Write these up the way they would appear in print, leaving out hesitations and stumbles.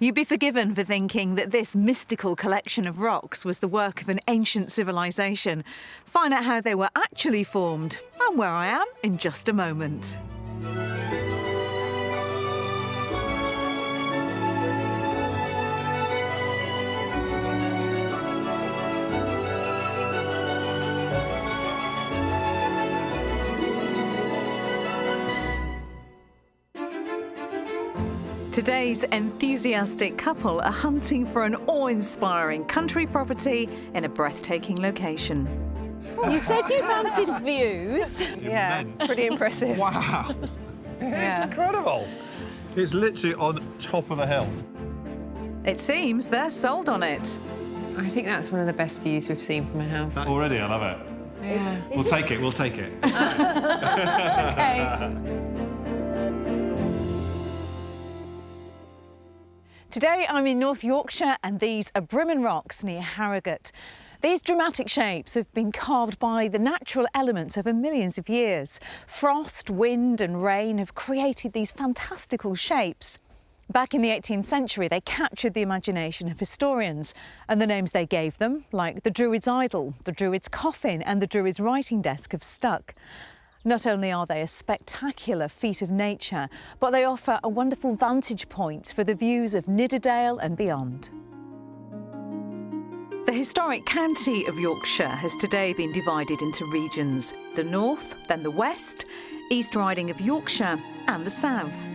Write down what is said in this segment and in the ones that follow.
You'd be forgiven for thinking that this mystical collection of rocks was the work of an ancient civilization. Find out how they were actually formed and where I am in just a moment. Today's enthusiastic couple are hunting for an awe-inspiring country property in a breathtaking location. You said you fancied views. Yeah, pretty impressive. Wow. It's incredible. It's literally on top of the hill. It seems they're sold on it. I think that's one of the best views we've seen from a house. Already, I love it. Yeah. We'll take it, we'll take it. OK. Today I'm in North Yorkshire and these are Brimmen Rocks near Harrogate. These dramatic shapes have been carved by the natural elements over millions of years. Frost, wind and rain have created these fantastical shapes. Back in the 18th century they captured the imagination of historians, and the names they gave them, like the Druid's idol, the Druid's coffin and the Druid's writing desk, have stuck. Not only are they a spectacular feat of nature, but they offer a wonderful vantage point for the views of Nidderdale and beyond. The historic county of Yorkshire has today been divided into regions: the north, then the west, East Riding of Yorkshire and the south.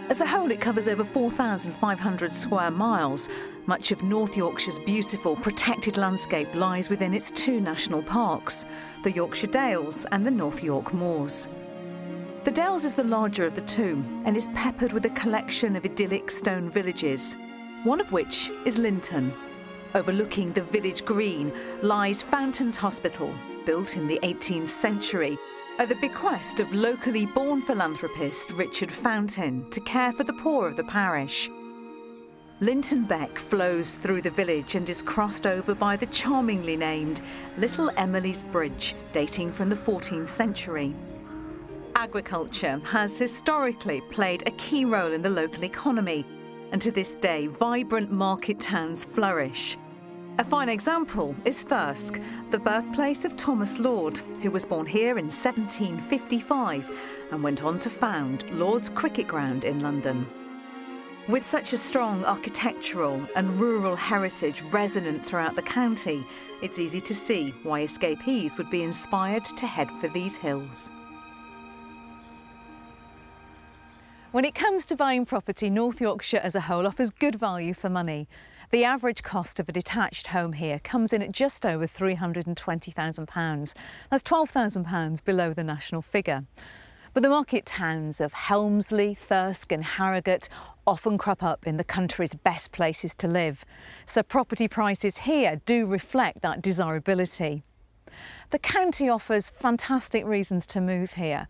As a whole, it covers over 4,500 square miles. Much of North Yorkshire's beautiful protected landscape lies within its two national parks, the Yorkshire Dales and the North York Moors. The Dales is the larger of the two and is peppered with a collection of idyllic stone villages, one of which is Linton. Overlooking the village green lies Fountains Hospital, built in the 18th century, at the bequest of locally born philanthropist Richard Fountain to care for the poor of the parish. Linton Beck flows through the village and is crossed over by the charmingly named Little Emily's Bridge, dating from the 14th century. Agriculture has historically played a key role in the local economy, and to this day vibrant market towns flourish. A fine example is Thirsk, the birthplace of Thomas Lord, who was born here in 1755 and went on to found Lord's Cricket Ground in London. With such a strong architectural and rural heritage resonant throughout the county, it's easy to see why escapees would be inspired to head for these hills. When it comes to buying property, North Yorkshire as a whole offers good value for money. The average cost of a detached home here comes in at just over £320,000. That's £12,000 below the national figure. But the market towns of Helmsley, Thirsk and Harrogate often crop up in the country's best places to live. So property prices here do reflect that desirability. The county offers fantastic reasons to move here.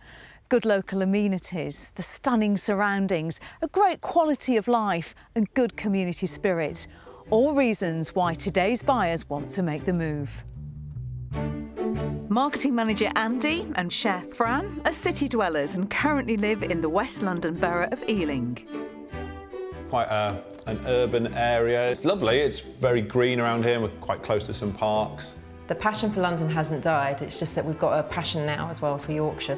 Good local amenities, the stunning surroundings, a great quality of life and good community spirit. All reasons why today's buyers want to make the move. Marketing manager Andy and chef Fran are city dwellers and currently live in the West London borough of Ealing. Quite an urban area. It's lovely, it's very green around here, we're quite close to some parks. The passion for London hasn't died, it's just that we've got a passion now as well for Yorkshire.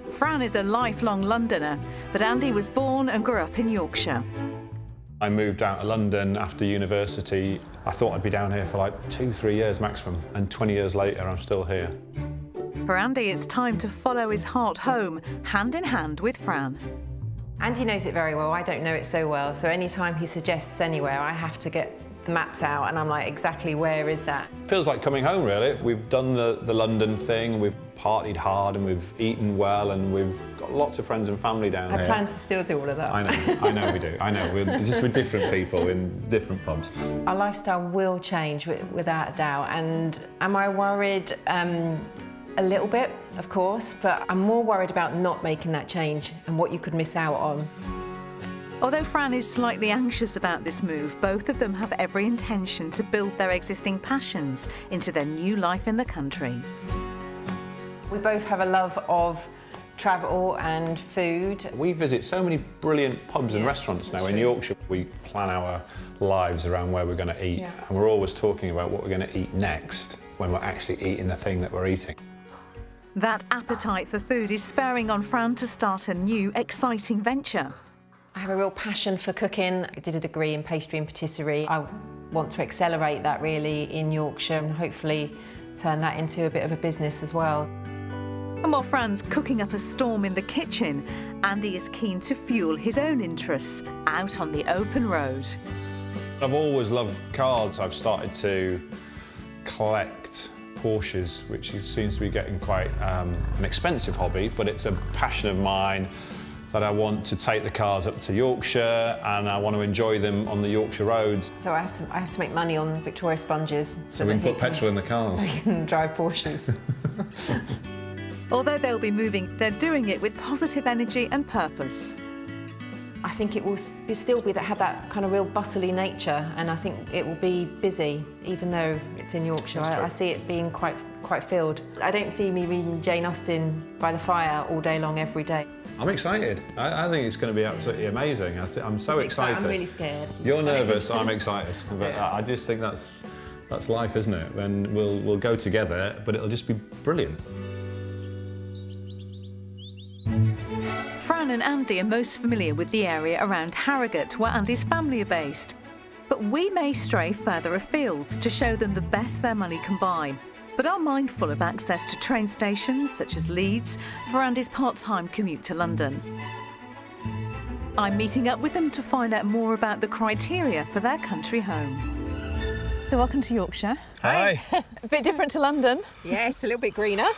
Fran is a lifelong Londoner, but Andy was born and grew up in Yorkshire. I moved out of London after university. I thought I'd be down here for like 2-3 years maximum, and 20 years later I'm still here. For Andy, it's time to follow his heart home, hand in hand with Fran. Andy knows it very well, I don't know it so well, so anytime he suggests anywhere I have to get the maps out and I'm like, exactly where is that? Feels like coming home really. We've done the London thing, we've partied hard and we've eaten well and we've got lots of friends and family down here. I plan to still do all of that. I know we do, I know, we're just with different people in different pubs. Our lifestyle will change without a doubt, and am I worried? A little bit, of course, but I'm more worried about not making that change and what you could miss out on. Although Fran is slightly anxious about this move, both of them have every intention to build their existing passions into their new life in the country. We both have a love of travel and food. We visit so many brilliant pubs and restaurants now in Yorkshire. We plan our lives around where we're going to eat, and we're always talking about what we're going to eat next when we're actually eating the thing that we're eating. That appetite for food is spurring on Fran to start a new, exciting venture. I have a real passion for cooking. I did a degree in pastry and patisserie. I want to accelerate that really in Yorkshire and hopefully turn that into a bit of a business as well. And while Fran's cooking up a storm in the kitchen, Andy is keen to fuel his own interests out on the open road. I've always loved cars. I've started to collect Porsches, which seems to be getting quite an expensive hobby, but it's a passion of mine that I want to take the cars up to Yorkshire and I want to enjoy them on the Yorkshire roads. So I have to make money on Victoria sponges so we can put petrol in the cars. So we can drive Porsches. Although they'll be moving, they're doing it with positive energy and purpose. I think it will still have that kind of real bustly nature, and I think it will be busy, even though it's in Yorkshire. I see it being quite filled. I don't see me reading Jane Austen by the fire all day long every day. I'm excited. I think it's going to be absolutely amazing. I'm so excited. I'm really scared. You're nervous, I'm excited. But yeah. I just think that's life, isn't it? And we'll go together, but it'll just be brilliant. Fran and Andy are most familiar with the area around Harrogate, where Andy's family are based. But we may stray further afield to show them the best their money can buy, but are mindful of access to train stations such as Leeds for Andy's part-time commute to London. I'm meeting up with them to find out more about the criteria for their country home. So welcome to Yorkshire. Hi. A bit different to London. Yes, a little bit greener.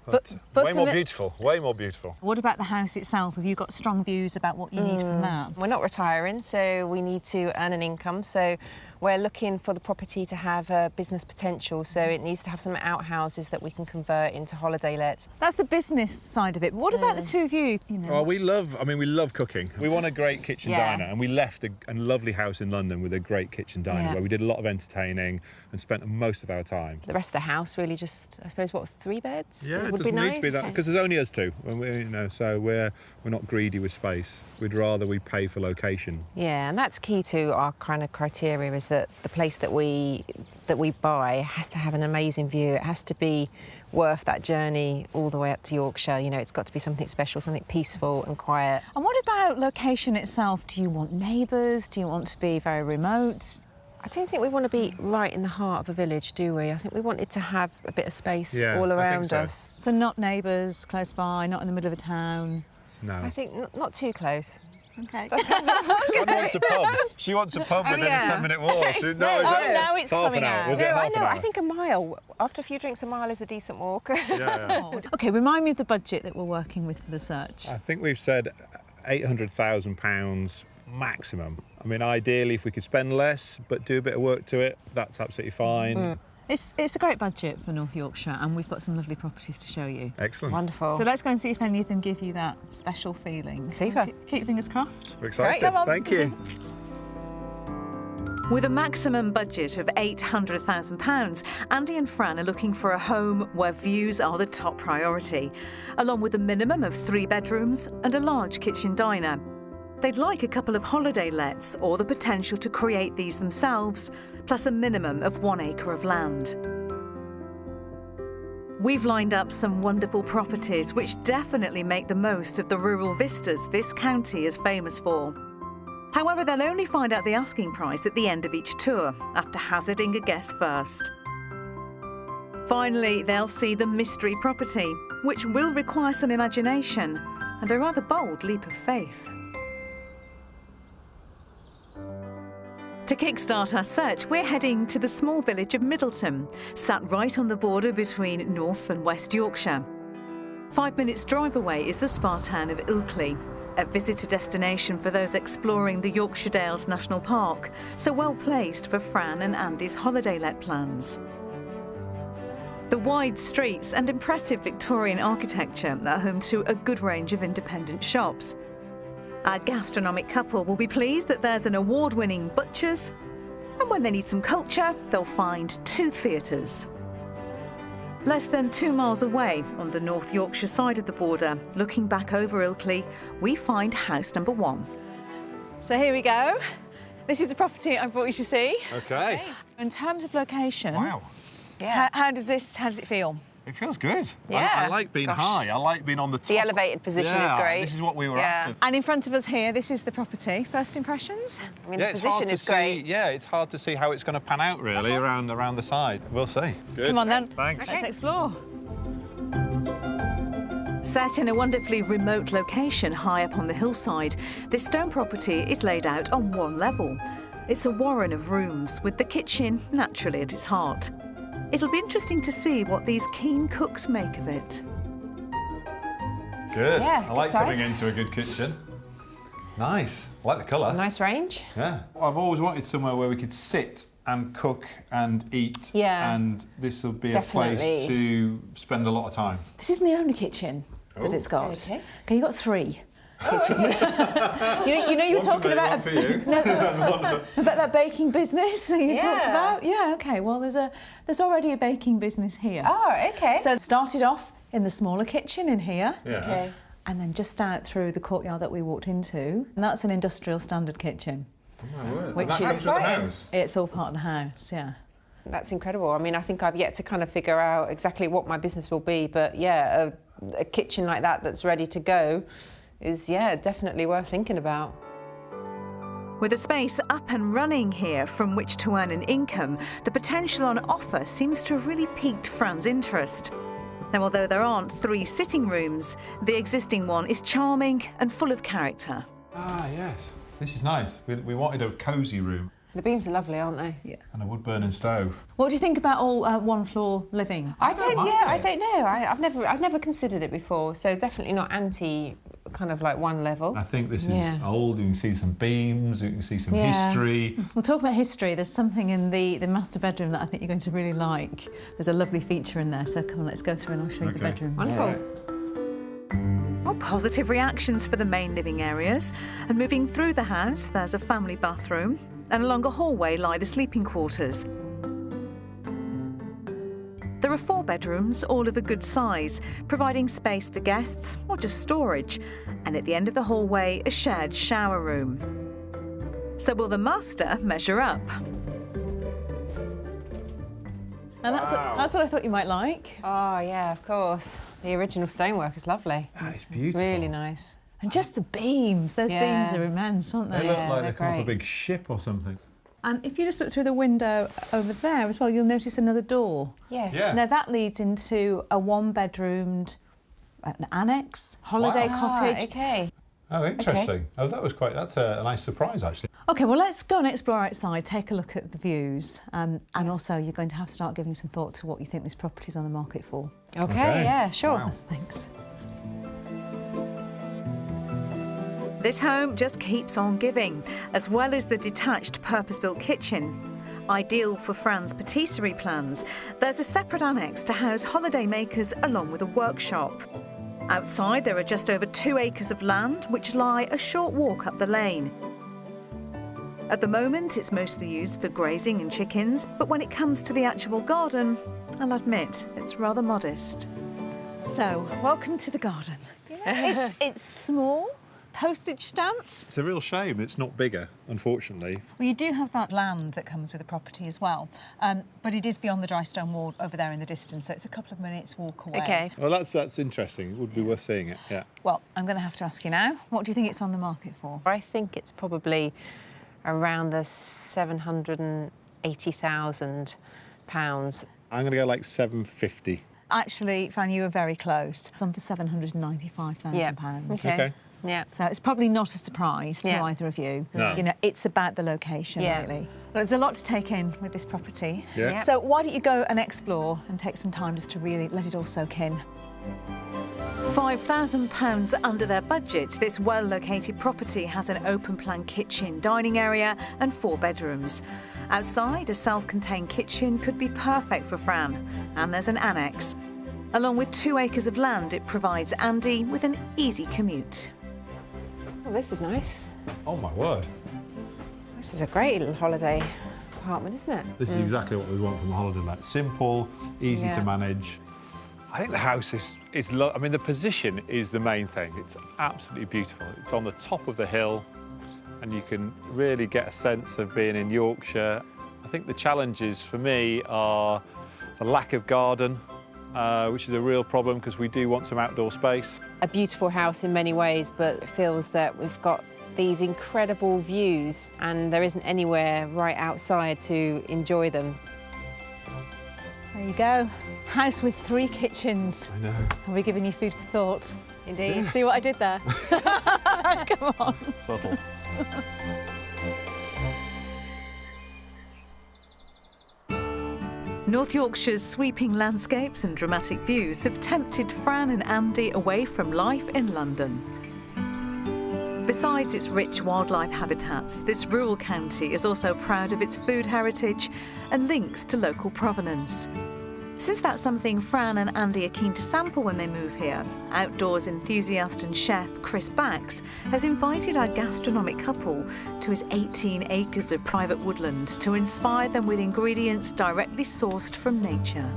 But way more beautiful, way more beautiful. What about the house itself? Have you got strong views about what you need from that? We're not retiring, so we need to earn an income. So we're looking for the property to have a business potential. So it needs to have some outhouses that we can convert into holiday lets. That's the business side of it. But what about the two of you? Well, we love cooking. We want a great kitchen diner, and we left a lovely house in London with a great kitchen diner where we did a lot of entertaining and spent most of our time. The rest of the house really just, I suppose, 3 beds? Yeah, it would doesn't be nice. need to be that, because there's only us two, and so we're not greedy with space. We'd rather we pay for location. Yeah, and that's key to our kind of criteria, is that the place that we buy has to have an amazing view. It has to be worth that journey all the way up to Yorkshire. You know, it's got to be something special, something peaceful and quiet. And what about location itself? Do you want neighbours? Do you want to be very remote? I don't think we want to be right in the heart of a village, do we? I think we want it to have a bit of space all around us. So not neighbours close by, not in the middle of a town? No. I think not too close. Okay. She wants a pub. She wants a pub within a 10-minute walk. Now it's half coming an hour. out. Was it half an hour? I think a mile. After a few drinks, a mile is a decent walk. Yeah. OK, remind me of the budget that we're working with for the search. I think we've said £800,000 maximum. I mean, ideally, if we could spend less but do a bit of work to it, that's absolutely fine. It's a great budget for North Yorkshire, and we've got some lovely properties to show you. Excellent. Wonderful. So let's go and see if any of them give you that special feeling. Super. Keep fingers crossed. We're excited. Come on. Thank you. With a maximum budget of £800,000, Andy and Fran are looking for a home where views are the top priority, along with a minimum of 3 bedrooms and a large kitchen diner. They'd like a couple of holiday lets or the potential to create these themselves, plus a minimum of 1 acre of land. We've lined up some wonderful properties which definitely make the most of the rural vistas this county is famous for. However, they'll only find out the asking price at the end of each tour, after hazarding a guess first. Finally, they'll see the mystery property, which will require some imagination and a rather bold leap of faith. To kickstart our search, we're heading to the small village of Middleton, sat right on the border between North and West Yorkshire. 5 minutes drive away is the spa town of Ilkley, a visitor destination for those exploring the Yorkshire Dales National Park, so well placed for Fran and Andy's holiday let plans. The wide streets and impressive Victorian architecture are home to a good range of independent shops. Our gastronomic couple will be pleased that there's an award-winning butcher's, and when they need some culture, they'll find 2 theatres. Less than 2 miles away, on the North Yorkshire side of the border, looking back over Ilkley, we find house number 1. So here we go. This is the property I brought you to see. Okay. In terms of location, Wow. Yeah. how does it feel? It feels good. Yeah. I like being high. I like being on the top. The elevated position is great. This is what we were Yeah. after. And in front of us here, this is the property. First impressions? I mean, Yeah, the it's hard position to is see. great. Yeah, it's hard to see how it's going to pan out really around the side. We'll see. Good. Come on then. Thanks. Let's explore. Set in a wonderfully remote location high up on the hillside, this stone property is laid out on 1 level. It's a warren of rooms, with the kitchen naturally at its heart. It'll be interesting to see what these keen cooks make of it. Good. Yeah, I like good size. coming into a good kitchen. Nice. I like the colour. Nice range. Yeah. I've always wanted somewhere where we could sit and cook and eat. Yeah. And this will be a Definitely. place to spend a lot of time. This isn't the only kitchen that it's got. Okay. Okay, you've got 3 kitchens. you know you were talking about one for you. about that baking business that you talked Yeah. about. Yeah. Okay. Well, there's already a baking business here. Oh, okay. So it started off in the smaller kitchen in here. Yeah. Okay. And then just out through the courtyard that we walked into, and that's an industrial standard kitchen. Oh, my word. Which And that is- comes with the Exciting. house. It's all part of the house, yeah. That's incredible. I mean, I think I've yet to kind of figure out exactly what my business will be, but yeah, a kitchen like that that's ready to go is, yeah, definitely worth thinking about. With a space up and running here from which to earn an income, the potential on offer seems to have really piqued Fran's interest. Now, although there aren't 3 sitting rooms, the existing one is charming and full of character. Ah, yes. This is nice. We wanted a cosy room The beams are lovely, aren't they? Yeah. and a wood-burning stove. What do you think about all 1-floor living? I don't mind yeah, I it. don't know. I've never considered it before, so definitely not anti kind of like 1 level. I think this is Yeah. old. You can see some beams. You can see some Yeah. history. We'll talk about history. There's something in the master bedroom that I think you're going to really like. There's a lovely feature in there, so come on, let's go through and I'll show you the Okay. bedrooms. Wonderful. All right. Well, positive reactions for the main living areas. And moving through the house, there's a family bathroom, and along a hallway lie the sleeping quarters. There are 4 bedrooms, all of a good size, providing space for guests or just storage. And at the end of the hallway, a shared shower room. So will the master measure up? And Wow. that's what I thought you might like. Oh yeah, of course. The original stonework is lovely. That is beautiful. Really nice. And just the beams. Those Yeah. beams are immense, aren't They they? look Yeah, like they're they come off a great. big ship or something. And if you just look through the window over there as well, you'll notice another door. Yes. Yeah. Now that leads into a 1-bedroomed an annex, holiday Wow. cottage. Okay. Oh, interesting. Oh, that's a nice surprise, actually. Okay, well, let's go and explore outside, take a look at the views, and also you're going to have to start giving some thought to what you think this property's on the market for. Okay, yeah, sure. Wow. Thanks. This home just keeps on giving, as well as the detached purpose-built kitchen. Ideal for Fran's patisserie plans, there's a separate annex to house holidaymakers along with a workshop. Outside, there are just over 2 acres of land, which lie a short walk up the lane. At the moment, it's mostly used for grazing and chickens, but when it comes to the actual garden, I'll admit, it's rather modest. So, welcome to the garden. It's small, postage stamped. It's a real shame it's not bigger, unfortunately. Well, you do have that land that comes with the property as well, but it is beyond the dry stone wall over there in the distance, so it's a couple of minutes walk away. Okay. Well, that's interesting. It would be worth seeing it, yeah. Well, I'm going to have to ask you now, what do you think it's on the market for? I think it's probably around the £780,000. I'm going to go like 750. Actually, Fran, you were very close. It's on for £795,000. Yeah. Okay. Yeah. So it's probably not a surprise to Yeah. either of you. No. You know, it's about the location, Yeah. really. Well, there's a lot to take in with this property. Yeah. Yeah. So why don't you go and explore and take some time just to really let it all soak in. £5,000 under their budget, this well-located property has an open-plan kitchen, dining area and 4 bedrooms. Outside, a self-contained kitchen could be perfect for Fran, and there's an annex. Along with 2 acres of land, it provides Andy with an easy commute. Oh, this is nice. Oh, my word. This is a great little holiday apartment, isn't it? This is exactly what we want from a holiday let. Simple, easy Yeah. to manage. I think the house is I mean, the position is the main thing. It's absolutely beautiful. It's on the top of the hill, and you can really get a sense of being in Yorkshire. I think the challenges for me are the lack of garden, which is a real problem because we do want some outdoor space. A beautiful house in many ways, but it feels that we've got these incredible views and there isn't anywhere right outside to enjoy them. There you go. House with 3 kitchens. I know. Are we giving you food for thought? Indeed. See what I did there? Come on. Subtle. North Yorkshire's sweeping landscapes and dramatic views have tempted Fran and Andy away from life in London. Besides its rich wildlife habitats, this rural county is also proud of its food heritage and links to local provenance. Since that's something Fran and Andy are keen to sample when they move here, outdoors enthusiast and chef Chris Bax has invited our gastronomic couple to his 18 acres of private woodland to inspire them with ingredients directly sourced from nature.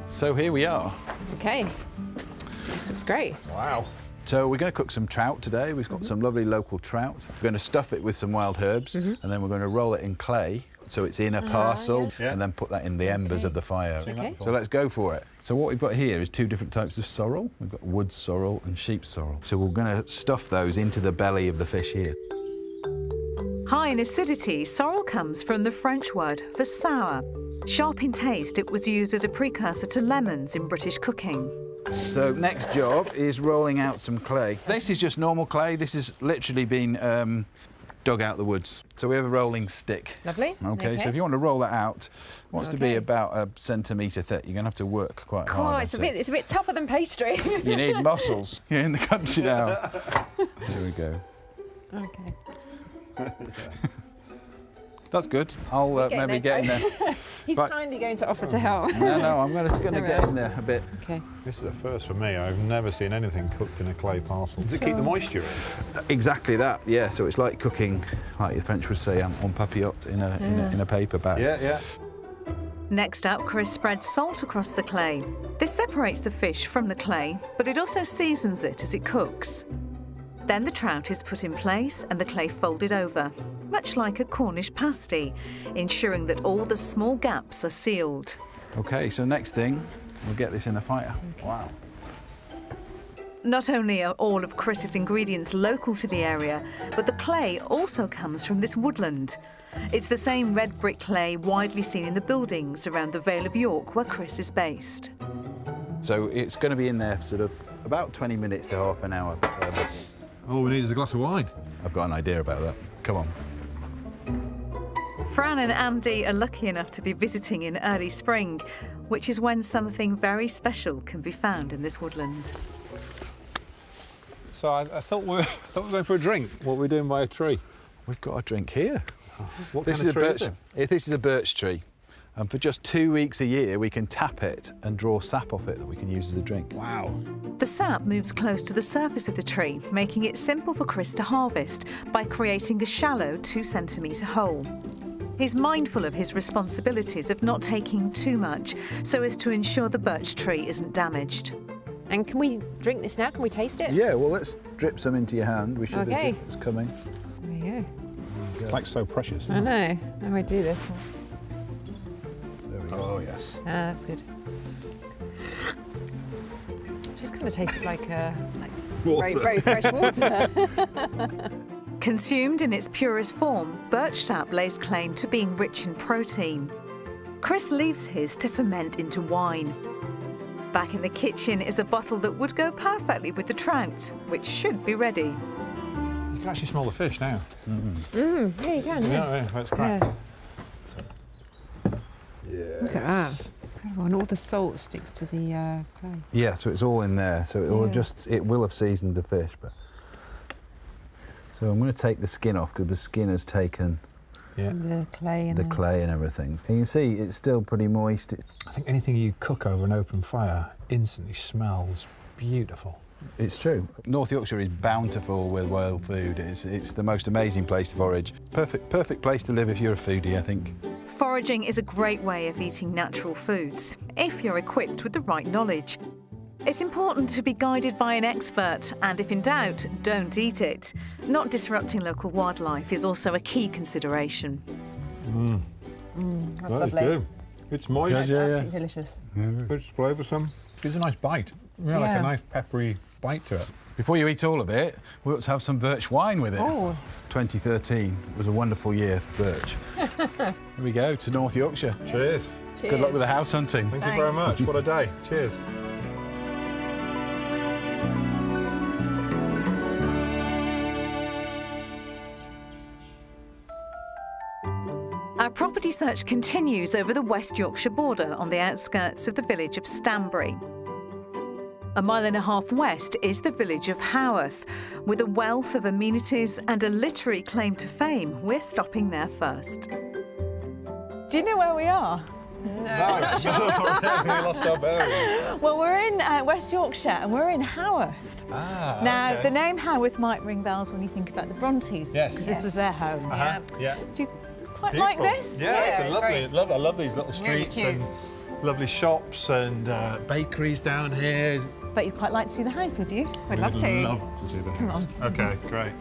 So here we are. Okay, this looks great. Wow. So we're going to cook some trout today. We've got some lovely local trout. We're going to stuff it with some wild herbs, and then we're going to roll it in clay so it's in a parcel, and then put that in the embers of the fire. Okay. So let's go for it. So what we've got here is 2 different types of sorrel. We've got wood sorrel and sheep sorrel. So we're going to stuff those into the belly of the fish here. High in acidity, sorrel comes from the French word for sour. Sharp in taste, it was used as a precursor to lemons in British cooking. So next job is rolling out some clay. This is just normal clay. This has literally been dug out the woods. So we have a rolling stick. Lovely. Okay, so if you want to roll that out, it wants to be about 1 centimetre thick. You're going to have to work quite hard. Oh, it's a bit tougher than pastry. You need muscles. You're in the country now. Here we go. Okay. That's good. I'll maybe get in there. He's Right. kindly going to offer to help. No, I'm going to get in there a bit. Okay. This is a first for me. I've never seen anything cooked in a clay parcel. Does it keep the moisture in? Exactly that. Yeah. So it's like cooking, like the French would say, en papillote in a paper bag. Yeah. Next up, Chris spreads salt across the clay. This separates the fish from the clay, but it also seasons it as it cooks. Then the trout is put in place and the clay folded over, much like a Cornish pasty, ensuring that all the small gaps are sealed. Okay, so next thing, we'll get this in the fire. Wow. Not only are all of Chris's ingredients local to the area, but the clay also comes from this woodland. It's the same red brick clay widely seen in the buildings around the Vale of York where Chris is based. So it's going to be in there sort of about 20 minutes to half an hour. All we need is a glass of wine. I've got an idea about that. Come on. Fran and Andy are lucky enough to be visiting in early spring, which is when something very special can be found in this woodland. So I thought we were going for a drink. What are we doing by a tree? We've got a drink here. What This kind is of a tree birch. is it? This is a birch tree, and for just 2 weeks a year, we can tap it and draw sap off it that we can use as a drink. Wow. The sap moves close to the surface of the tree, making it simple for Chris to harvest by creating a shallow 2-centimetre hole. He's mindful of his responsibilities of not taking too much so as to ensure the birch tree isn't damaged. And can we drink this now? Can we taste it? Yeah, well, let's drip some into your hand. We should have Okay. it's coming. There you go. It's like so precious. I know. How do I do this? There we go. Oh, yes. Ah, that's good. Just kind of tasted like very, very fresh water. Consumed in its purest form, birch sap lays claim to being rich in protein. Chris leaves his to ferment into wine. Back in the kitchen is a bottle that would go perfectly with the trout, which should be ready. You can actually smell the fish now. Yeah, you can. Yeah, that's great. Yeah. Look at that. Incredible. And all the salt sticks to the clay. Yeah, so it's all in there. So it will have seasoned the fish, but. So I'm going to take the skin off because the skin has taken The clay and the clay and everything. And you can see it's still pretty moist. I think anything you cook over an open fire instantly smells beautiful. It's true. North Yorkshire is bountiful with wild food. It's the most amazing place to forage. Perfect place to live if you're a foodie, I think. Foraging is a great way of eating natural foods, if you're equipped with the right knowledge. It's important to be guided by an expert, and if in doubt, don't eat it. Not disrupting local wildlife is also a key consideration. That's lovely. Good. It's moist. That's absolutely delicious. It's flavoursome. Gives a nice bite. Yeah, like a nice peppery bite to it. Before you eat all of it, we ought to have some birch wine with it. Oh. 2013 was a wonderful year for birch. Here we go, to North Yorkshire. Cheers. Good luck with the house hunting. Thank you very much. What a day. Cheers. Our property search continues over the West Yorkshire border on the outskirts of the village of Stanbury. A mile and a half west is the village of Haworth. With a wealth of amenities and a literary claim to fame, we're stopping there first. Do you know where we are? No, we lost our bearings. Well, we're in West Yorkshire and we're in Haworth. Now, okay. the name Haworth might ring bells when you think about the Brontes, Yes. because this was their home. Yeah. Do you quite Beautiful. like this? Yeah, Yeah, it's lovely. It's lovely. I love these little Really streets cute. and lovely shops and bakeries down here. But you'd quite like to see the house, would you? We'd love to. Love to see the house. Okay, great.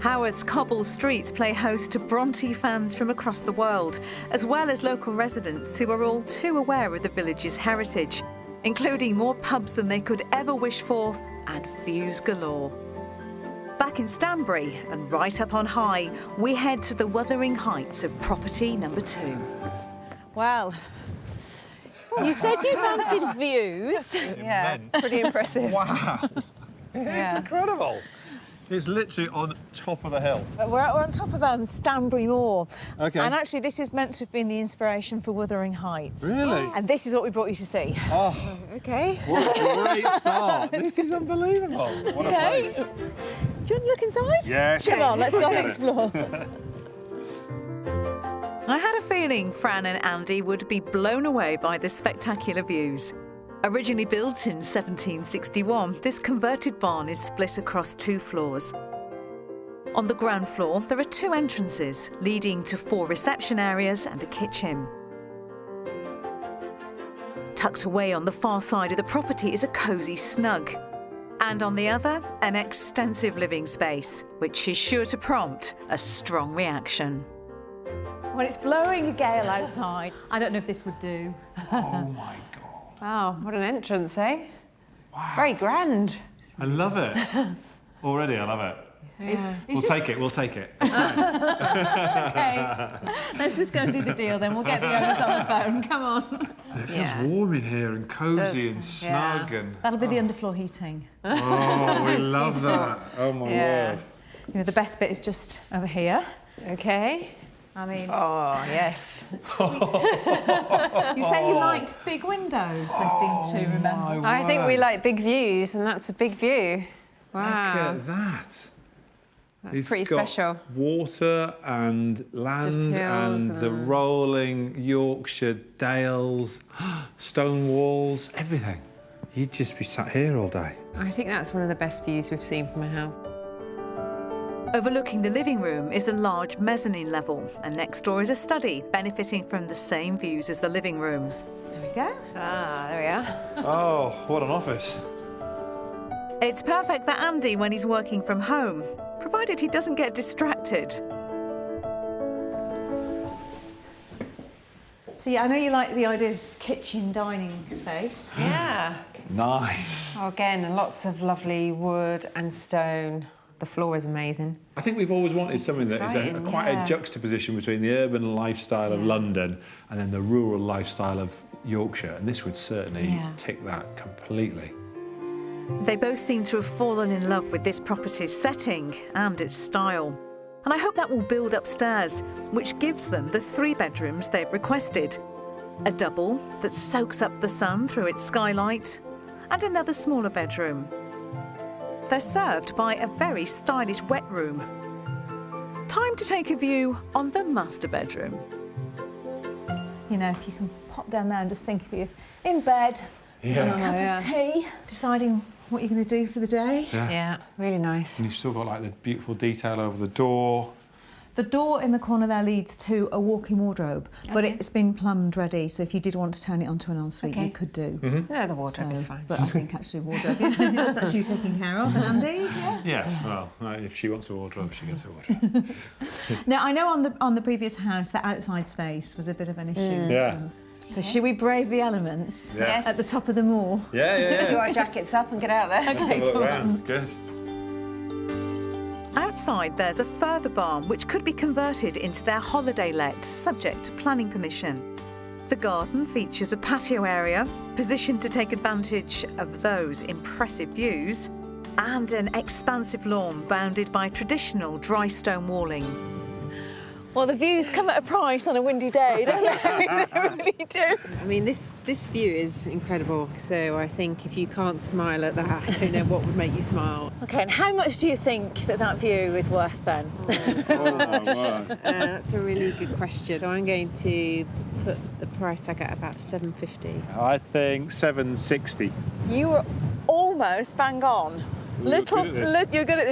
Haworth's cobbled streets play host to Bronte fans from across the world, as well as local residents who are all too aware of the village's heritage, including more pubs than they could ever wish for and views galore. Back in Stanbury and right up on high, we head to the Wuthering Heights of property number 2. Well, you said you fancied views. Yeah, pretty impressive. Wow. Yeah. It's incredible. It's literally on top of the hill. We're on top of Stanbury Moor. Okay. And actually, this is meant to have been the inspiration for Wuthering Heights. Really? And this is what we brought you to see. Oh, OK? what a great start. This is unbelievable. What a place. Do you want to look inside? Yes. Come on, let's go and Get it. explore. I had a feeling Fran and Andy would be blown away by the spectacular views. Originally built in 1761, this converted barn is split across 2 floors. On the ground floor, there are 2 entrances, leading to 4 reception areas and a kitchen. Tucked away on the far side of the property is a cosy snug. And on the other, an extensive living space, which is sure to prompt a strong reaction. Well, it's blowing a gale outside. I don't know if this would do. Oh my God. Wow, what an entrance, eh? Wow. Very grand. I love it. Already, I love it. Yeah. We'll take it. We'll take it. OK. Let's just go and do the deal then. We'll get the owners on the phone. Come on. It feels warm in here and cosy and snug and. That'll be the underfloor heating. Oh, we love that. Oh my word. You know, the best bit is just over here. Okay. I mean, Oh, yes. you said you liked big windows, I seem to remember. I think we like big views, and that's a big view. Wow. Look at that. That's It's pretty got special. water and land hills and the and- rolling Yorkshire dales, stone walls, everything. You'd just be sat here all day. I think that's one of the best views we've seen from a house. Overlooking the living room is a large mezzanine level, and next door is a study benefiting from the same views as the living room. There we go. Ah, there we are. Oh, what an office. It's perfect for Andy when he's working from home, provided he doesn't get distracted. So, yeah, I know you like the idea of kitchen dining space. Yeah. Nice. Oh, again, lots of lovely wood and stone. The floor is amazing. I think we've always wanted something that is exciting, quite yeah. a juxtaposition between the urban lifestyle of London and then the rural lifestyle of Yorkshire, and this would certainly tick that completely. They both seem to have fallen in love with this property's setting and its style. And I hope that will build upstairs, which gives them the 3 bedrooms they've requested. A double that soaks up the sun through its skylight, and another smaller bedroom. They're served by a very stylish wet room. Time to take a view on the master bedroom. You know, if you can pop down there and just think of you in bed, Yeah. cup of tea, deciding what you're going to do for the day. Yeah, really nice. And you've still got like the beautiful detail over the door, The door in the corner there leads to a walk-in wardrobe, but it's been plumbed ready, so if you did want to turn it onto an ensuite, you could do. No, the wardrobe is fine. But I think actually wardrobe, that's you taking care of, Andy. Yes, well, if she wants a wardrobe, she gets a wardrobe. Now, I know on the previous house, the outside space was a bit of an issue. Yeah. So should we brave the elements Yes. at the top of them all? Yeah. Do our jackets up and get out there. Let's have a look round. Good. Outside, there's a further barn which could be converted into their holiday let, subject to planning permission. The garden features a patio area, positioned to take advantage of those impressive views, and an expansive lawn bounded by traditional dry stone walling. Well, the views come at a price on a windy day, don't they? They really do. I mean, this view is incredible. So I think if you can't smile at that, I don't know what would make you smile. OK, and how much do you think that view is worth then? Oh, my word. That's a really good question. So I'm going to put the price tag at about $750. I think 760. You were almost bang on. You're good at this, a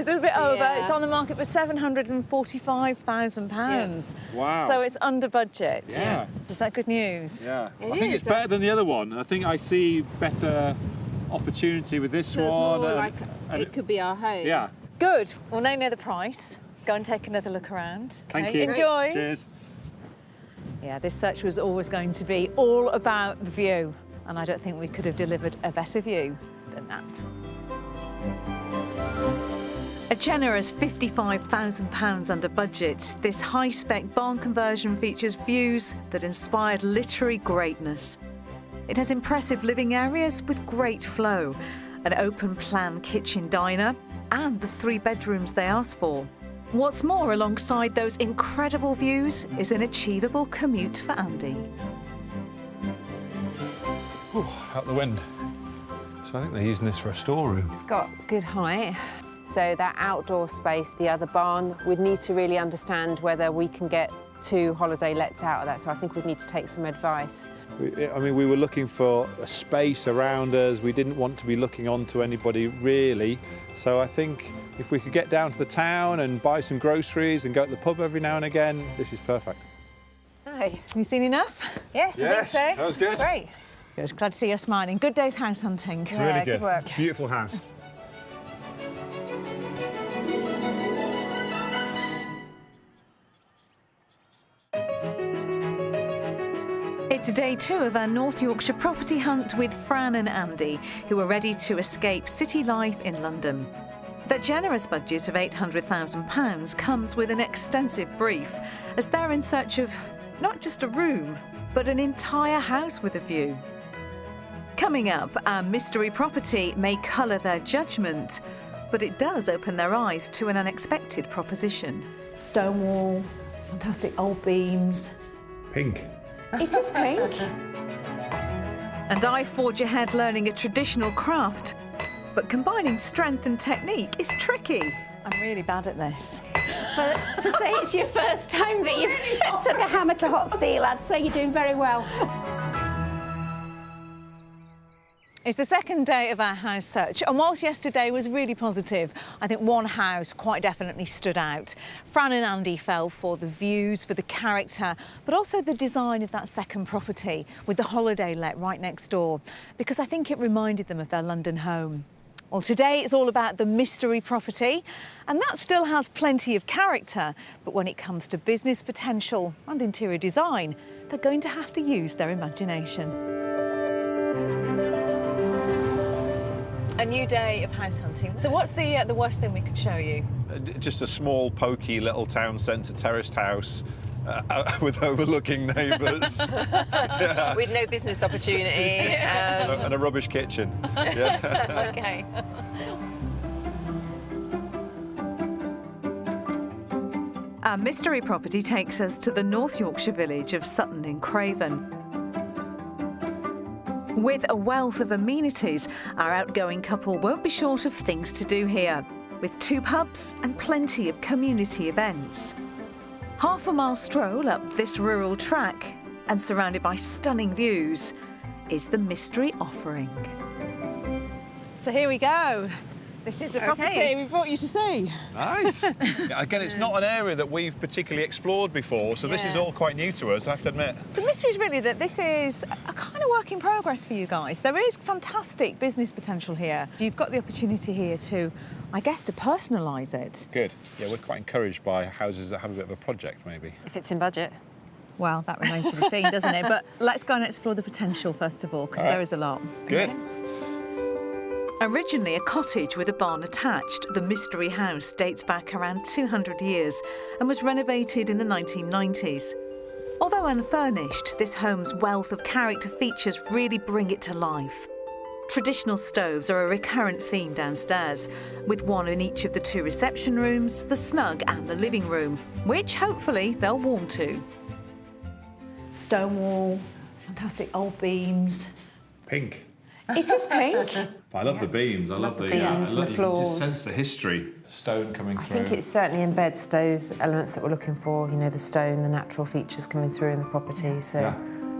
little bit over. Yeah. It's on the market for £745,000. Wow. So it's under budget. Yeah. Is that good news? Yeah. It I think is. it's better than the other one. I think I see better opportunity with this So it's one. more and- like and it could be our home. Yeah. Good. Well, now you know the price. Go and take another look around. Thank Okay, you. Enjoy. Cheers. Yeah, this search was always going to be all about the view, and I don't think we could have delivered a better view than that. A generous £55,000 under budget, this high-spec barn conversion features views that inspired literary greatness. It has impressive living areas with great flow, an open-plan kitchen diner, and the 3 bedrooms they asked for. What's more, alongside those incredible views is an achievable commute for Andy. Ooh, out the wind. So I think they're using this for a storeroom. It's got good height. So that outdoor space, the other barn, we'd need to really understand whether we can get 2 holiday lets out of that. So I think we'd need to take some advice. I mean, we were looking for a space around us. We didn't want to be looking onto anybody, really. So I think if we could get down to the town and buy some groceries and go to the pub every now and again, this is perfect. Hi. Have you seen enough? Yes, I think so. that was good. Great. Good. Glad to see you're smiling. Good day's house hunting. Really good work. Beautiful house. It's day 2 of our North Yorkshire property hunt with Fran and Andy, who are ready to escape city life in London. Their generous budget of £800,000 comes with an extensive brief, as they're in search of not just a room, but an entire house with a view. Coming up, our mystery property may colour their judgment, but it does open their eyes to an unexpected proposition. Stone wall, fantastic old beams. Pink. It is pink. And I forge ahead learning a traditional craft, but combining strength and technique is tricky. I'm really bad at this. But to say it's your first time that you took a hammer to hot steel, I'd say you're doing very well. It's the second day of our house search, and whilst yesterday was really positive, I think one house quite definitely stood out. Fran and Andy fell for the views, for the character, but also the design of that second property with the holiday let right next door, because I think it reminded them of their London home. Well, today it's all about the mystery property, and that still has plenty of character, but when it comes to business potential and interior design, they're going to have to use their imagination. A new day of house hunting. So what's the worst thing we could show you? Just a small, pokey little town centre terraced house with overlooking neighbours. With no business opportunity. And a rubbish kitchen. Yeah. Okay. Our mystery property takes us to the North Yorkshire village of Sutton in Craven. With a wealth of amenities, our outgoing couple won't be short of things to do here, with 2 pubs and plenty of community events. Half a mile stroll up this rural track and surrounded by stunning views is the mystery offering. So here we go. This is the property we brought you to see. Nice. Again, it's not an area that we've particularly explored before, so this is all quite new to us, I have to admit. The mystery is really that this is a kind of work in progress for you guys. There is fantastic business potential here. You've got the opportunity here to, I guess, to personalise it. Good. Yeah, we're quite encouraged by houses that have a bit of a project, maybe. If it's in budget. Well, that remains to be seen, doesn't it? But let's go and explore the potential, first of all, because there is a lot. Good. Okay. Originally a cottage with a barn attached, the Mystery House dates back around 200 years and was renovated in the 1990s. Although unfurnished, this home's wealth of character features really bring it to life. Traditional stoves are a recurrent theme downstairs, with one in each of the 2 reception rooms, the snug and the living room, which hopefully they'll warm to. Stone wall, fantastic old beams. Pink. It is pink. I love the beams. I love the beams and the you can floors. just sense the history. Stone coming I through. think it certainly embeds those elements that we're looking for, you know, the stone, the natural features coming through in the property, so,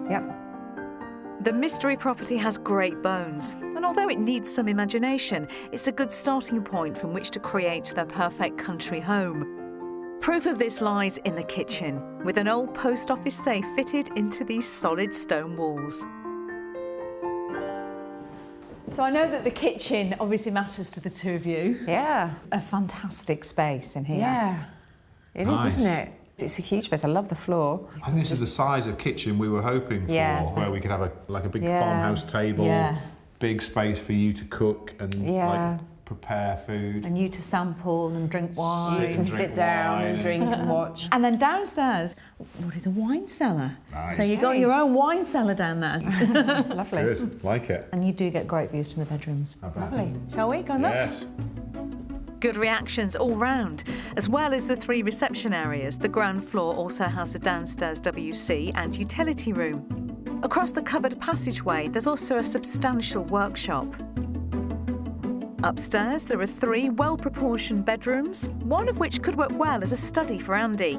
yep. The Mystery property has great bones, and although it needs some imagination, it's a good starting point from which to create their perfect country home. Proof of this lies in the kitchen, with an old post office safe fitted into these solid stone walls. So I know that the kitchen obviously matters to the two of you. Yeah. A fantastic space in here. Yeah. It is, isn't it? It's a huge space. I love the floor. I think this is the size of kitchen we were hoping for, where we could have a big farmhouse table, big space for you to cook and like prepare food. And you to sample and drink wine. You can sit down and drink and watch. And then downstairs, what is a wine cellar? Nice. So you've got your own wine cellar down there. Lovely. Good, like it. And you do get great views from the bedrooms. Lovely. Shall we go and look? Yes. Good reactions all round. As well as the 3 reception areas, the ground floor also has a downstairs WC and utility room. Across the covered passageway, there's also a substantial workshop. Upstairs, there are 3 well-proportioned bedrooms, one of which could work well as a study for Andy.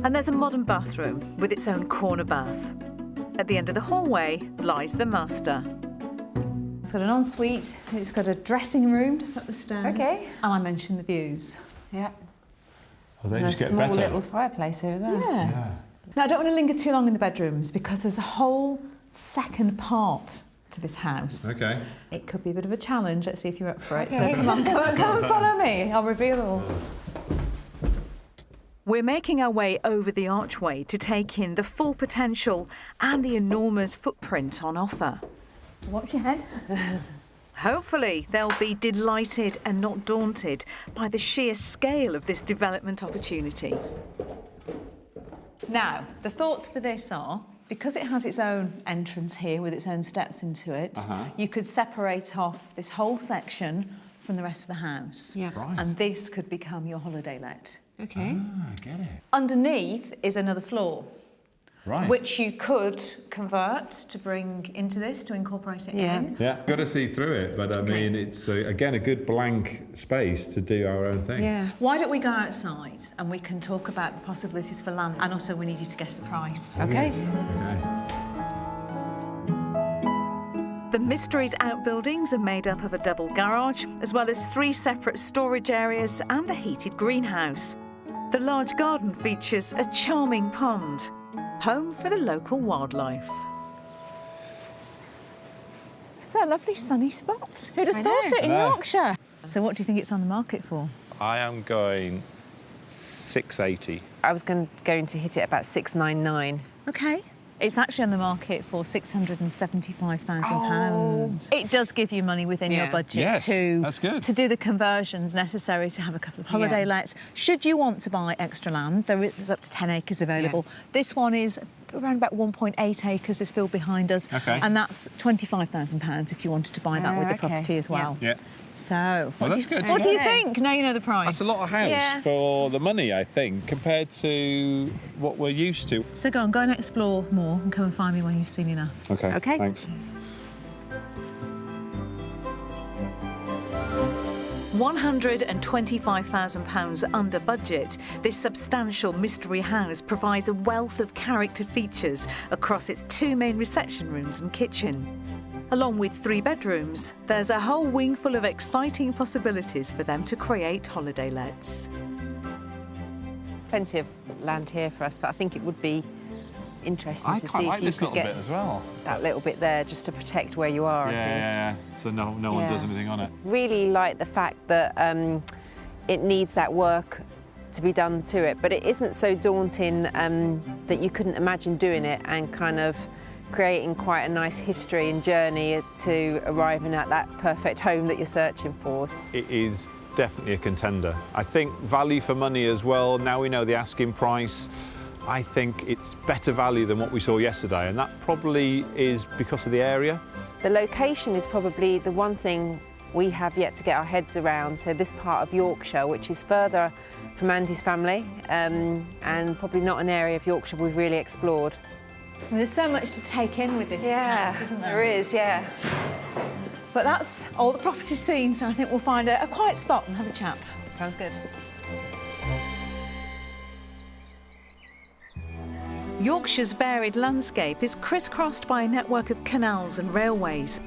And there's a modern bathroom with its own corner bath. At the end of the hallway lies the master. It's got an ensuite, it's got a dressing room just up the stairs. Okay. And I mentioned the views. Yeah. Well, they And a just get small better. little fireplace over there. Yeah. Now, I don't want to linger too long in the bedrooms because there's a whole second part to this house. Okay. It could be a bit of a challenge. Let's see if you're up for it. So come on, come and follow me. I'll reveal all. We're making our way over the archway to take in the full potential and the enormous footprint on offer. So watch your head. Hopefully, they'll be delighted and not daunted by the sheer scale of this development opportunity. Now, the thoughts for this are, because it has its own entrance here with its own steps into it, you could separate off this whole section from the rest of the house. Yeah. Right. And this could become your holiday let. Okay. I get it. Underneath is another floor, Right. which you could convert to bring into this, to incorporate it in. Yeah, got to see through it, but I mean, it's again a good blank space to do our own thing. Yeah. Why don't we go outside and we can talk about the possibilities for land, and also we need you to guess the price. Okay. Okay. The Mystery's outbuildings are made up of a double garage, as well as 3 separate storage areas and a heated greenhouse. The large garden features a charming pond, home for the local wildlife. It's a lovely sunny spot. Who'd have I thought know. it in No. Yorkshire? So what do you think it's on the market for? I am going 680. I was going to hit it about 699. Okay. It's actually on the market for £675,000. It does give you money within your Yeah. budget Yes, to that's good. to do the conversions necessary to have a couple of holiday lets. Should you want to buy extra land, there's up to 10 acres available. This one is around about 1.8 acres is filled behind us, Okay. and that's £25,000 if you wanted to buy that with the okay. property as well. Yeah. So, Well, that's good. what do you Okay. think? Now you know the price. That's a lot of house Yeah. for the money, I think, compared to what we're used to. So go and explore more and come and find me when you've seen enough. Okay. Okay. Thanks. £125,000 under budget, this substantial mystery house provides a wealth of character features across its 2 main reception rooms and kitchen. Along with 3 bedrooms, there's a whole wing full of exciting possibilities for them to create holiday lets. Plenty of land here for us, but I think it would be interesting I to quite see like if you this could little get bit as well. that little bit there just to protect where you are, I think. Yeah. So no one does anything on it. Really like the fact that it needs that work to be done to it, but it isn't so daunting that you couldn't imagine doing it and kind of creating quite a nice history and journey to arriving at that perfect home that you're searching for. It is definitely a contender. I think value for money as well. Now we know the asking price. I think it's better value than what we saw yesterday, and that probably is because of the area. The location is probably the one thing we have yet to get our heads around. So this part of Yorkshire, which is further from Andy's family, and probably not an area of Yorkshire we've really explored. I mean, there's so much to take in with this house, isn't there? There is, yeah. But that's all the property seen, so I think we'll find a quiet spot and have a chat. Sounds good. Yorkshire's varied landscape is crisscrossed by a network of canals and railways.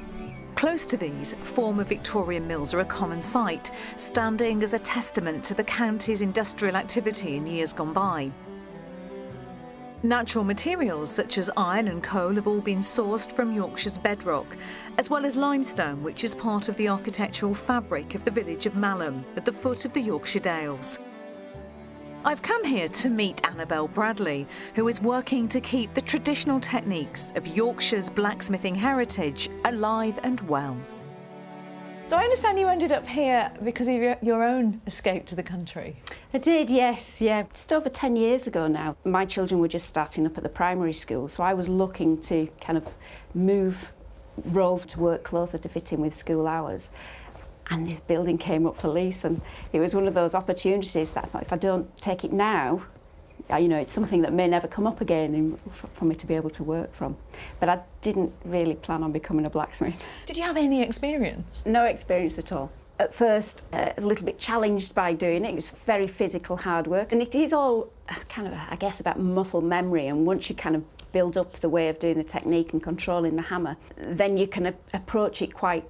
Close to these, former Victorian mills are a common sight, standing as a testament to the county's industrial activity in years gone by. Natural materials such as iron and coal have all been sourced from Yorkshire's bedrock, as well as limestone, which is part of the architectural fabric of the village of Malham at the foot of the Yorkshire Dales. I've come here to meet Annabel Bradley, who is working to keep the traditional techniques of Yorkshire's blacksmithing heritage alive and well. So I understand you ended up here because of your own escape to the country. I did, yes, yeah. Just over 10 years ago now. My children were just starting up at the primary school, so I was looking to kind of move roles to work closer to fit in with school hours. And this building came up for lease, and it was one of those opportunities that I thought, if I don't take it now, you know, it's something that may never come up again for me to be able to work from. But I didn't really plan on becoming a blacksmith. Did you have any experience? No experience at all. At first, a little bit challenged by doing it. It's very physical, hard work. And it is all kind of, I guess, about muscle memory. And once you kind of build up the way of doing the technique and controlling the hammer, then you can approach it quite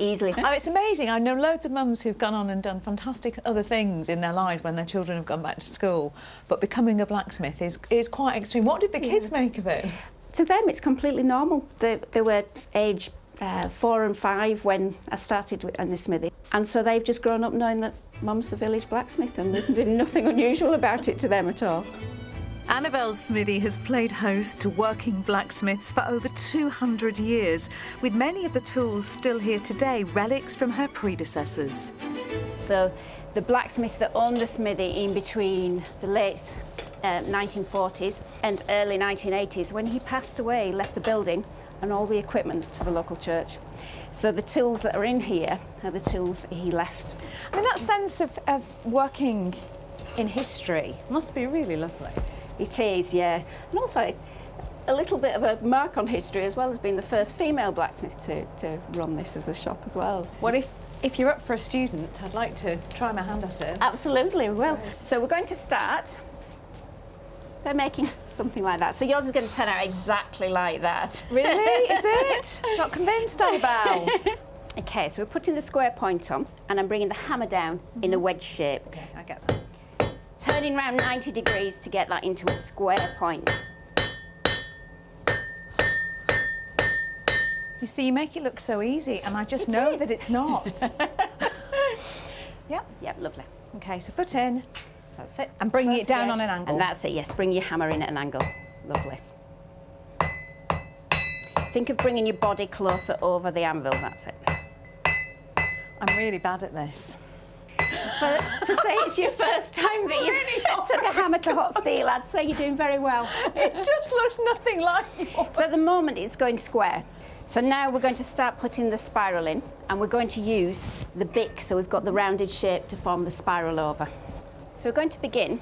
easily. Oh, it's amazing. I know loads of mums who've gone on and done fantastic other things in their lives when their children have gone back to school, but becoming a blacksmith is quite extreme. What did the kids make of it? To them, it's completely normal. They were age 4 and 5 when I started in the smithy, and so they've just grown up knowing that Mum's the village blacksmith, and there's been nothing unusual about it to them at all. Annabel's smithy has played host to working blacksmiths for over 200 years, with many of the tools still here today, relics from her predecessors. So the blacksmith that owned the smithy in between the late 1940s and early 1980s, when he passed away, he left the building and all the equipment to the local church. So the tools that are in here are the tools that he left. I mean, that sense of working in history must be really lovely. It is, yeah. And also a little bit of a mark on history, as well as being the first female blacksmith to run this as a shop as well. Well, if you're up for a student, I'd like to try my hand at it. Absolutely, well. So we're going to start by making something like that. So yours is going to turn out exactly like that. Really? Is it? Not convinced, Annabel. Okay, so we're putting the square point on, and I'm bringing the hammer down in a wedge shape. Okay, I get that. Turning around 90 degrees to get that into a square point. You see, you make it look so easy, and I just know that it's not. Yep. Yep, lovely. Okay, so foot in. That's it. And bringing Close it down to on the an edge. angle. And that's it, yes. Bring your hammer in at an angle. Lovely. Think of bringing your body closer over the anvil. That's it. I'm really bad at this. To say it's your first time that you took a hammer to hot steel, I'd say you're doing very well. It just looks nothing like yours. So at the moment it's going square. So now we're going to start putting the spiral in, and we're going to use the bick, so we've got the rounded shape to form the spiral over. So we're going to begin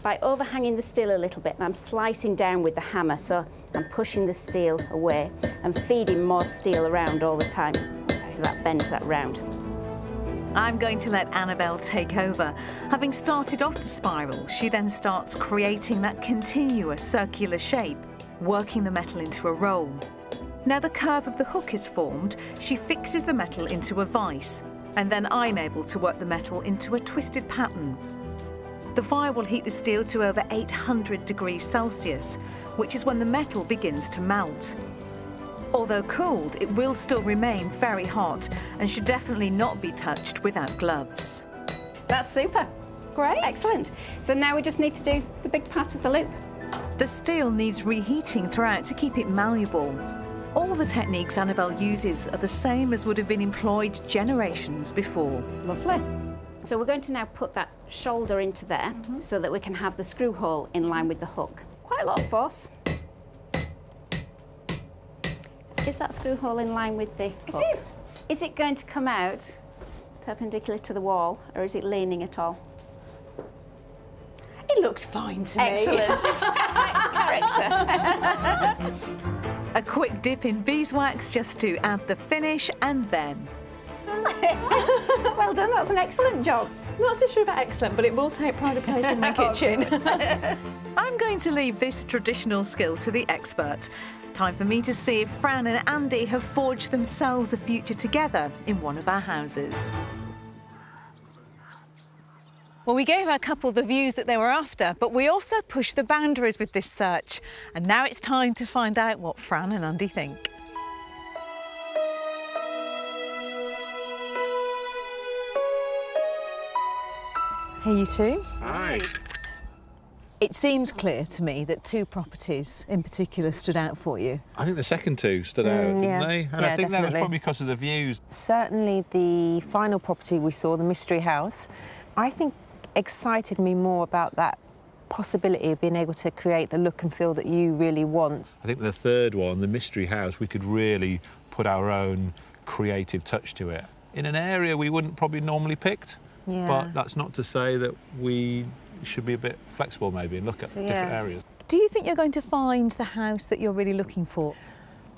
by overhanging the steel a little bit, and I'm slicing down with the hammer, so I'm pushing the steel away and feeding more steel around all the time, so that bends that round. I'm going to let Annabel take over. Having started off the spiral, she then starts creating that continuous circular shape, working the metal into a roll. Now the curve of the hook is formed, she fixes the metal into a vise, and then I'm able to work the metal into a twisted pattern. The fire will heat the steel to over 800 degrees Celsius, which is when the metal begins to melt. Although cooled, it will still remain very hot and should definitely not be touched without gloves. That's super. Great. Excellent. So now we just need to do the big part of the loop. The steel needs reheating throughout to keep it malleable. All the techniques Annabelle uses are the same as would have been employed generations before. Lovely. So we're going to now put that shoulder into there so that we can have the screw hole in line with the hook. Quite a lot of force. Is that screw hole in line with the hook? It is. Is it going to come out perpendicular to the wall, or is it leaning at all? It looks fine to me. Excellent. It's character. A quick dip in beeswax just to add the finish, and then Well done, that's an excellent job. Not so sure about excellent, but it will take pride of place in my kitchen. I'm going to leave this traditional skill to the expert. Time for me to see if Fran and Andy have forged themselves a future together in one of our houses. Well, we gave our couple the views that they were after, but we also pushed the boundaries with this search. And now it's time to find out what Fran and Andy think. Hey, you two. Hi. It seems clear to me that two properties in particular stood out for you. I think the second two stood out, didn't yeah. they? And Yeah, I think that was definitely. probably because of the views. Certainly the final property we saw, the mystery house, I think excited me more about that possibility of being able to create the look and feel that you really want. I think the third one, the mystery house, we could really put our own creative touch to it in an area we wouldn't probably normally picked. Yeah. But that's not to say that we should be a bit flexible maybe and look at different areas. Do you think you're going to find the house that you're really looking for?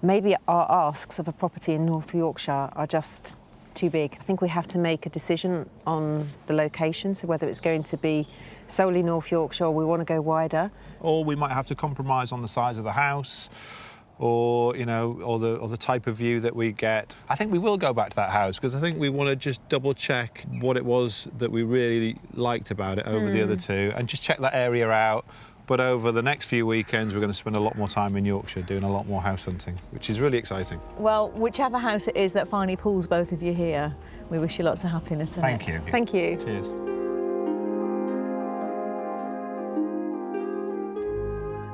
Maybe our asks of a property in North Yorkshire are just too big. I think we have to make a decision on the location, so whether it's going to be solely North Yorkshire or we want to go wider. Or we might have to compromise on the size of the house, or you know, or the type of view that we get. I think we will go back to that house because I think we want to just double check what it was that we really liked about it over the other two, and just check that area out. But over the next few weekends, we're going to spend a lot more time in Yorkshire doing a lot more house hunting, which is really exciting. Well, whichever house it is that finally pulls both of you here, we wish you lots of happiness in it. Thank you. Thank you. Cheers.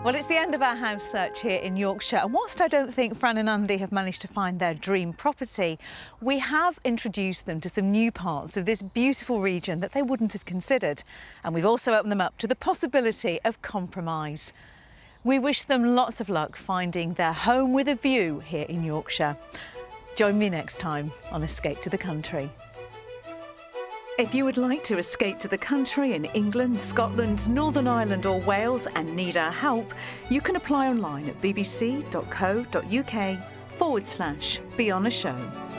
Well, it's the end of our house search here in Yorkshire, and whilst I don't think Fran and Andy have managed to find their dream property, we have introduced them to some new parts of this beautiful region that they wouldn't have considered, and we've also opened them up to the possibility of compromise. We wish them lots of luck finding their home with a view here in Yorkshire. Join me next time on Escape to the Country. If you would like to escape to the country in England, Scotland, Northern Ireland or Wales and need our help, you can apply online at bbc.co.uk/Be On A Show.